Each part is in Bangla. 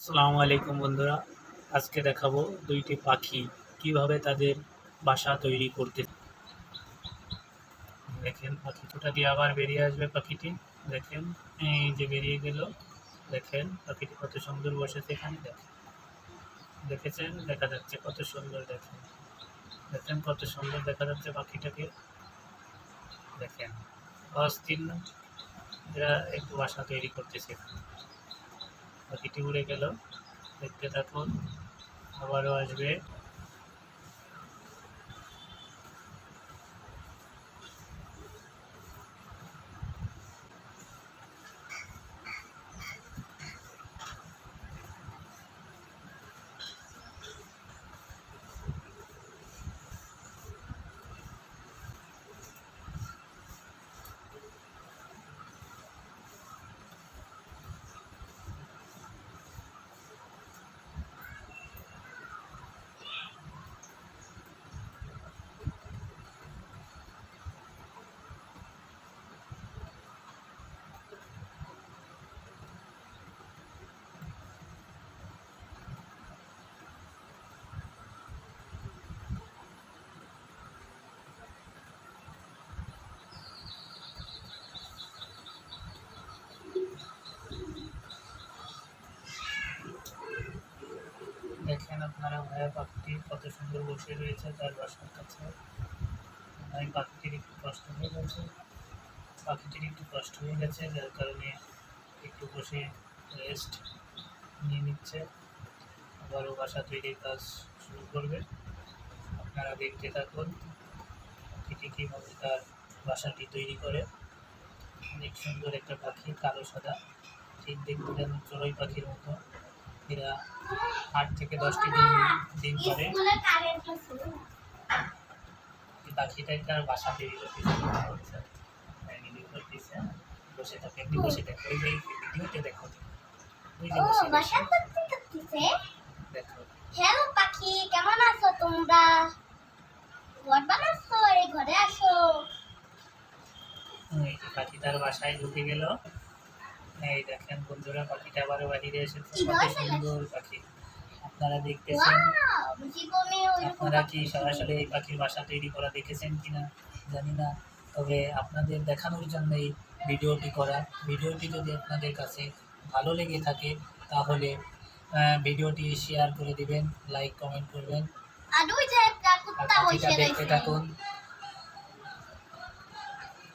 আসসালামু আলাইকুম বন্ধুরা, আজকে দেখাবো দুইটি পাখি কিভাবে তাদের বাসা তৈরি করতে। দেখেন পাখি কোথা দিয়ে আবার বেরিয়ে আসবে পাখিটি। দেখেন এই যে বেরিয়ে গেল। দেখেন পাখিটি কত সুন্দর বসেছে এখানে। দেখেন, দেখেছেন? দেখা যাচ্ছে কত সুন্দর। দেখেন, দেখেন কত সুন্দর দেখা যাচ্ছে পাখিটাকে। দেখেন অস্থির না? এরা একটু বাসা তৈরি করতেছে। পাখিটি উড়ে গেল, দেখতে থাকুন, আবারও আসবে। দেখেন আপনারা ভাইয়া পাখিটি কত সুন্দর বসে রয়েছে তার বাসার কাছে। ভাই পাখিটির একটু কষ্ট হয়ে গেছে, যার কারণে একটু বসে রেস্ট নিয়ে নিচ্ছে। আবারও বাসা তৈরির কাজ শুরু করবে। আপনারা দেখতে থাকুন পাখিটি কীভাবে তার বাসাটি তৈরি করে। অনেক সুন্দর একটা পাখি, কালো সাদা, ঠিক দেখতে যেন চড়ুই পাখির মতো। এরা 8 থেকে 10টি ডিম পারে। পাখিটা তার বাসা তৈরি করতেছে, বসে থাকে, এমনি বসে থাকে। ওই যে ভিডিওতে দেখো, ওই যে বাসা করতেছে। দেখো। হ্যালো পাখি, কেমন আছো তোমরা? ঘর বানাচ্ছো? এই ঘরে আসো। পাখি তার বাসায় ঢুকে গেল। এই দেখেন বন্ধুরা, পাখিটা আবারও বাহিরে এসেছে। কত সুন্দর পাখি আপনারা দেখতেছেন। আপনারা কি সরাসরি এই পাখির বাসা তৈরি করা দেখেছেন কিনা জানি না, তবে আপনাদের দেখানোর জন্য এই ভিডিওটি করা। ভিডিওটি যদি আপনাদের কাছে ভালো লেগে থাকে তাহলে ভিডিওটি শেয়ার করে দিবেন, লাইক কমেন্ট করবেন। আর পাখিটা দেখতে থাকুন,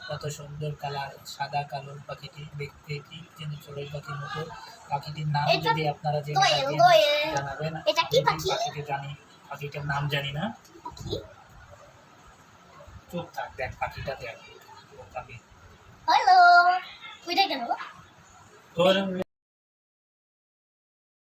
কত সুন্দর কালার, সাদা কালো পাখিটি দেখতে ঠিক যেন চড়ুই পাখির মতো। পাখিটির নাম যদি আপনারা জেনে থাকেন জানাবেন। পাখিটি জানি, পাখিটার নাম জানি না। চুপ থাক, দেখ পাখিটা দেখ। হ্যালো, কইটা গেল? তোর